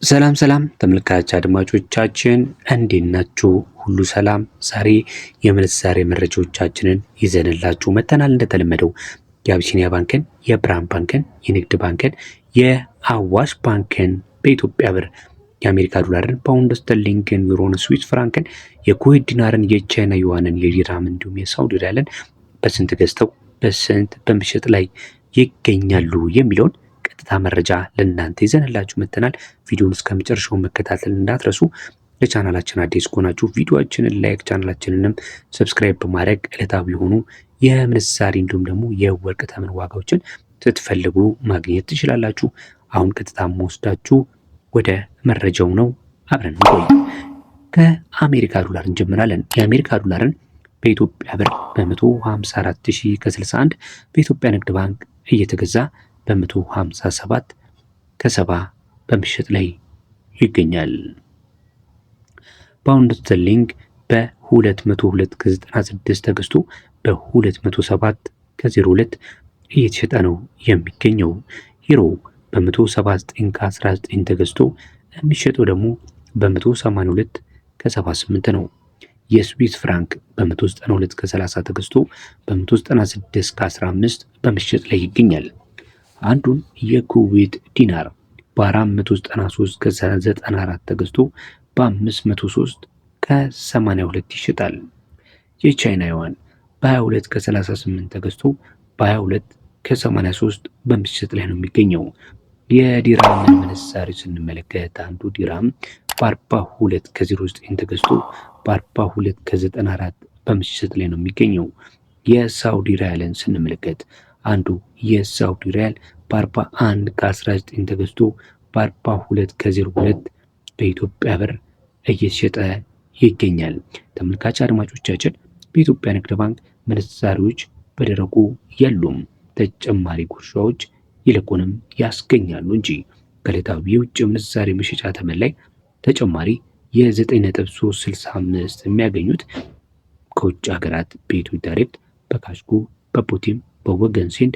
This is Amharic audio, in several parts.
ሰላም ሰላም ተመልካች አድማጮቻችን እንዴት ናችሁ? ሁሉ ሰላም። ዛሬ የምንዛሬ መረጃዎቻችንን ይዘንላችሁ መጥተናል። እንደተለመደው የአቢሲኒያ ባንክን፣ የብርሃን ባንክን፣ የንግድ ባንክን፣ የአዋሽ ባንክን በኢትዮጵያ ብር፣ የአሜሪካ ዶላርን፣ ፓውንድ ስተርሊንግን፣ ዩሮን፣ ስዊስ ፍራንክን፣ የኩዌት ዲናርን፣ የቻይና ዩዋንን፣ የዲራም እንዲሁም የሳውዲ ሪያልን በስንት ገዝተው በስንት በመሸጥ ላይ ይገኛሉ የሚለውን ቀጥታ መረጃ ለእናንተ ይዘንላችሁ መጥተናል። ቪዲዮውን እስከ መጨረሻው መከታተል እንዳትረሱ። ለቻናላችን አዲስ ከሆናችሁ ቪዲዮአችንን ላይክ፣ ቻናላችንንም ሰብስክራይብ በማድረግ ዕለታዊ የሆኑ የምንዛሬ እንዲሁም ደግሞ የወርቅ ተመን ዋጋዎችን ስትፈልጉ ማግኘት ትችላላችሁ። አሁን ቀጥታ ወስዳችሁ ወደ መረጃው ነው። አብረን እንቆይ። ከአሜሪካ ዶላር እንጀምራለን። የአሜሪካ ዶላርን በኢትዮጵያ ብር በ154,000 ከ61 በኢትዮጵያ ንግድ ባንክ እየተገዛ በ157 ከ70 በምሽት ላይ ይገኛል። ፓውንድ ስተርሊንግ በ202 ከ96 ተገዝቶ በ207 ከ02 እየተሸጠ ነው የሚገኘው። ዩሮ በ179 ከ19 ተገዝቶ የሚሸጠው ደግሞ በ182 ከ78 ነው። የስዊስ ፍራንክ በ192 ከ30 ተገዝቶ በ196 ከ15 በምሽት ላይ ይገኛል። አንዱን የኩዌት ዲናር በ493 ከ94 ተገዝቶ በ503 ከ82 ይሸጣል። የቻይና ዩዋን በ22 ከ38 ተገዝቶ በ22 ከ83 በምሽት ላይ ነው የሚገኘው። የዲራም ምንዛሬ ስንመለከት አንዱ ዲራም በ42 ከ09 ተገዝቶ በ42 ከ94 በምሽት ላይ ነው የሚገኘው። የሳውዲ ሪያልን ስንመለከት አንዱ የሳውዲ ሪያል በ41 ከ19 ተገዝቶ በ42 ከ02 በኢትዮጵያ ብር እየተሸጠ ይገኛል። ተመልካች አድማጮቻችን በኢትዮጵያ ንግድ ባንክ ምንዛሪዎች በደረቁ የሉም። ተጨማሪ ጉርሻዎች ይልቁንም ያስገኛሉ እንጂ ከዕለታዊ የውጭ ምንዛሬ መሸጫ ተመን ላይ ተጨማሪ የ9.365 የሚያገኙት ከውጭ ሀገራት በኢትዮ ዳይሬክት፣ በካሽጎ፣ በፖቲም፣ በወገን ሴንድ፣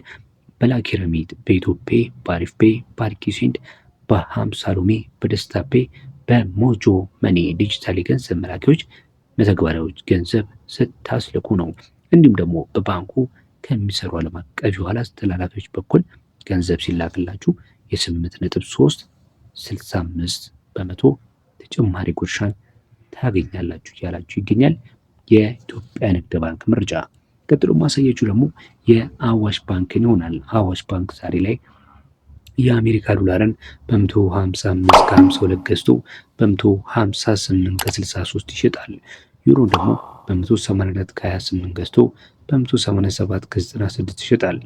በላኪ ረሚት፣ በኢትዮፔ፣ በአሪፍ ፔ፣ በአርኪ ሴንድ፣ በ50 ሎሜ፣ በደስታ ፔ፣ በሞጆ መኒ ዲጂታል የገንዘብ መላኪዎች መተግበሪያዎች ገንዘብ ስታስልኩ ነው። እንዲሁም ደግሞ በባንኩ ከሚሰሩ ዓለም አቀፍ የኋላ አስተላላፊዎች በኩል ገንዘብ ሲላክላችሁ የ8.365 በመቶ ተጨማሪ ጉርሻን ታገኛላችሁ እያላችሁ ይገኛል የኢትዮጵያ ንግድ ባንክ መረጃ። ቀጥሎ ማሳያችሁ ደግሞ የአዋሽ ባንክን ይሆናል። አዋሽ ባንክ ዛሬ ላይ የአሜሪካ ዶላርን በ155 ከ52 ገዝቶ በ158 ከ63 ይሸጣል። ዩሮን ደግሞ በ184 ከ28 ገዝቶ በ187 ከ96 ይሸጣል።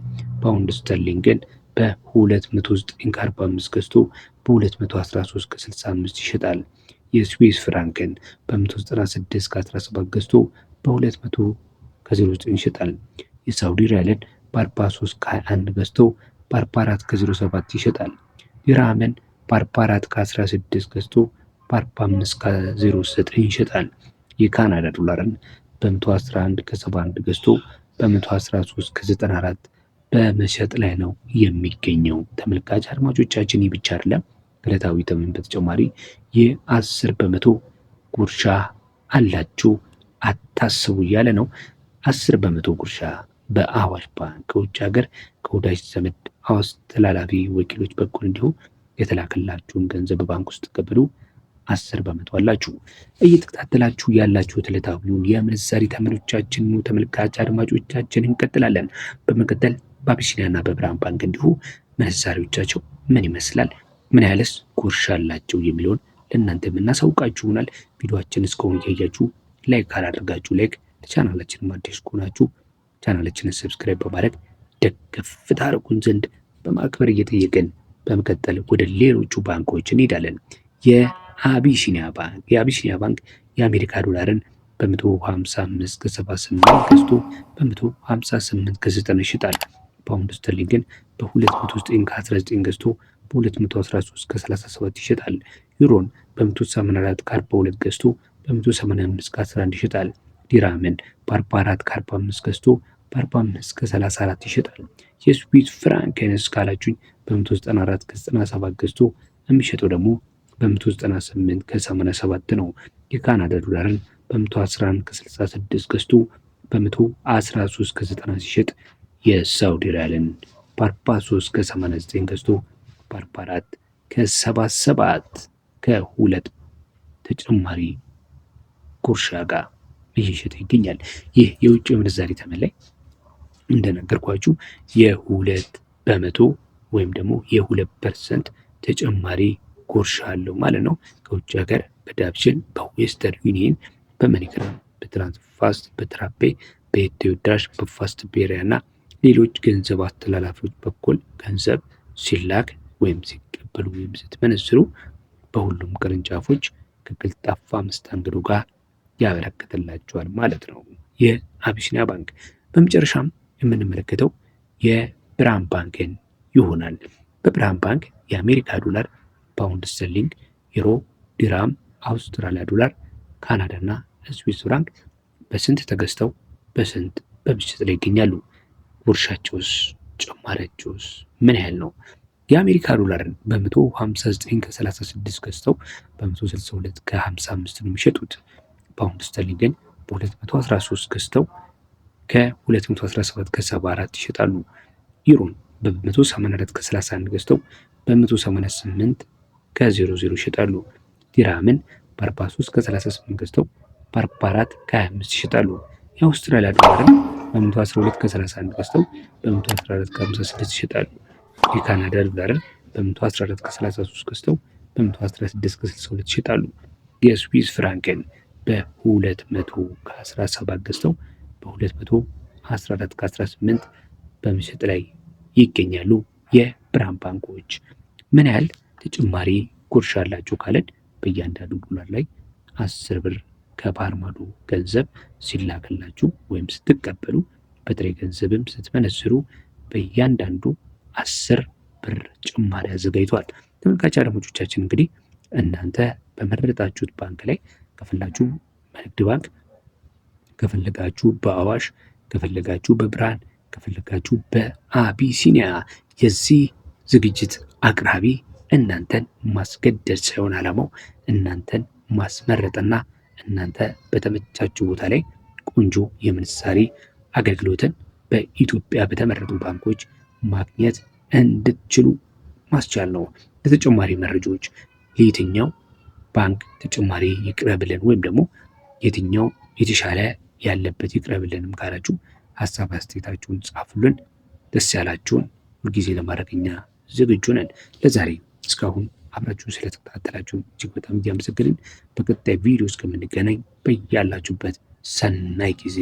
ፓውንድ ስተርሊንግን በ209 ከ45 ገዝቶ በ213 ከ65 ይሸጣል። የስዊስ ፍራንክን በ196 ከ17 ገዝቶ በ200 ከ09 ይሸጣል። የሳውዲ ሪያልን በ43 ከ21 ገዝቶ በ44 ከ07 ይሸጣል። ዲራምን በ44 ከ16 ገዝቶ በ45 ከ09 ይሸጣል። የካናዳ ዶላርን በ111 ከ71 ገዝቶ በ113 ከ94 በመሸጥ ላይ ነው የሚገኘው። ተመልካች አድማጮቻችን ይህ ብቻ አይደለም። ዕለታዊ ተመን በተጨማሪ የ10 በመቶ ጉርሻ አላችሁ አታስቡ እያለ ነው። 10 በመቶ ጉርሻ በአዋሽ ባንክ ከውጭ ሀገር ከወዳጅ ዘመድ አስተላላፊ ወኪሎች በኩል እንዲሁም የተላከላችሁን ገንዘብ በባንክ ውስጥ ተቀበሉ 10 በመቶ አላችሁ። እየተከታተላችሁ ያላችሁት ዕለታዊውን የምንዛሬ ተመኖቻችን ተመልካች አድማጮቻችን እንቀጥላለን። በመቀጠል በአቢሲኒያና በብርሃን ባንክ እንዲሁ ምንዛሬዎቻቸው ምን ይመስላል፣ ምን ያህልስ ጉርሻ አላቸው የሚለውን ለእናንተ የምናሳውቃችሁ ይሆናል። ቪዲዮአችን እስካሁን እያያችሁ ላይክ ካላደርጋችሁ ላይክ፣ ለቻናላችን አዲስ ከሆናችሁ ቻናላችንን ሰብስክራይብ በማድረግ ደገፍ ታደርጉን ዘንድ በማክበር እየጠየቅን በመቀጠል ወደ ሌሎቹ ባንኮች እንሄዳለን። የአቢሲኒያ ባንክ የአሜሪካ ዶላርን በ155 ከ78 ገዝቶ በ158 ከ9 ይሸጣል። ፓውንድ ስተርሊንግን በ209 ከ19 ገዝቶ በ213 ከ37 ይሸጣል። ዩሮን በ184 ከ42 ገዝቶ በ185 ከ11 ይሸጣል። ዲራምን በ44 ከ45 ገዝቶ በ45 ከ34 ይሸጣል። የስዊስ ፍራንክን እስካላችሁኝ በ194 ከ97 ገዝቶ የሚሸጠው ደግሞ በ198 ከ87 ነው። የካናዳ ዶላርን በ111 ከ66 ገዝቶ በ113 ከ90 ሲሸጥ የሳውዲ ሪያልን በ43 ከ89 ገዝቶ በ44 ከ77 ከሁለት ተጨማሪ ጉርሻ ጋር እየሸጠ ይገኛል። ይህ የውጭ ምንዛሪ ተመን ላይ እንደነገርኳችሁ የ2% ወይም ደግሞ የ2% ተጨማሪ ጉርሻ አለው ማለት ነው። ከውጭ ሀገር በዳብሽን፣ በዌስተርን ዩኒየን፣ በመኒግራም፣ በትራንስፋስት፣ በትራፔ፣ በኢትዮ ዳሽ፣ በፋስት ቤሪያ እና ሌሎች ገንዘብ አስተላላፊዎች በኩል ገንዘብ ሲላክ ወይም ሲቀበሉ ወይም ስትመነዝሩ በሁሉም ቅርንጫፎች ከቀልጣፋ መስተንግዶ ጋር ያበረክትላቸዋል ማለት ነው የአቢሲኒያ ባንክ። በመጨረሻም የምንመለከተው የብርሃን ባንክን ይሆናል። በብርሃን ባንክ የአሜሪካ ዶላር፣ ፓውንድ ስተርሊንግ፣ ዩሮ፣ ዲራም፣ አውስትራሊያ ዶላር፣ ካናዳ እና ስዊስ ፍራንክ በስንት ተገዝተው በስንት በምሽት ላይ ይገኛሉ? ጉርሻቸውስ ጭማሪያቸውስ ምን ያህል ነው? የአሜሪካ ዶላርን በ159 ከ36 ገዝተው በ162 ከ55 ነው የሚሸጡት። ፓውንድ ስተርሊንግን በ213 ገዝተው ከ217 ከ74 ይሸጣሉ። ዩሮን በ184 ከ31 ገዝተው በ188 ከ00 ይሸጣሉ። ዲራምን በ43 ከ38 ገዝተው በ44 ከ25 ይሸጣሉ። የአውስትራሊያ ዶላርን በ112 ከ31 ገዝተው በ114 ከ56 ይሸጣሉ። የካናዳ ዶላርን በ114 ከ33 ገዝተው በ116 ከ62 ይሸጣሉ። የስዊስ ፍራንክን በ200 ከ17 ገዝተው በ214 ከ18 በምሽጥ ላይ ይገኛሉ። የብርሃን ባንኮች ምን ያህል ተጨማሪ ጉርሻ አላቸው ካለን በእያንዳንዱ ዶላር ላይ 10 ብር ከባህር ማዶ ገንዘብ ሲላክላችሁ ወይም ስትቀበሉ በጥሬ ገንዘብም ስትመነዝሩ በእያንዳንዱ 10 ብር ጭማሪ አዘጋጅቷል። ተመልካች አድማጮቻችን እንግዲህ እናንተ በመረጣችሁት ባንክ ላይ ከፈላችሁ በንግድ ባንክ፣ ከፈለጋችሁ በአዋሽ፣ ከፈለጋችሁ በብርሃን፣ ከፈለጋችሁ በአቢሲኒያ የዚህ ዝግጅት አቅራቢ እናንተን ማስገደድ ሳይሆን ዓላማው እናንተን ማስመረጥና እናንተ በተመቻችሁ ቦታ ላይ ቆንጆ የምንዛሪ አገልግሎትን በኢትዮጵያ በተመረጡ ባንኮች ማግኘት እንድትችሉ ማስቻል ነው። ለተጨማሪ መረጃዎች ለየትኛው ባንክ ተጨማሪ ይቅረብልን ወይም ደግሞ የትኛው የተሻለ ያለበት ይቅረብልንም ካላችሁ ሀሳብ አስተያየታችሁን ጻፉልን። ደስ ያላችሁን ሁልጊዜ ለማድረግ እኛ ዝግጁ ነን። ለዛሬ እስካሁን አብራችሁን ስለተከታተላችሁ እጅግ በጣም እያመሰገንን በቀጣይ ቪዲዮ እስከምንገናኝ በያላችሁበት ሰናይ ጊዜ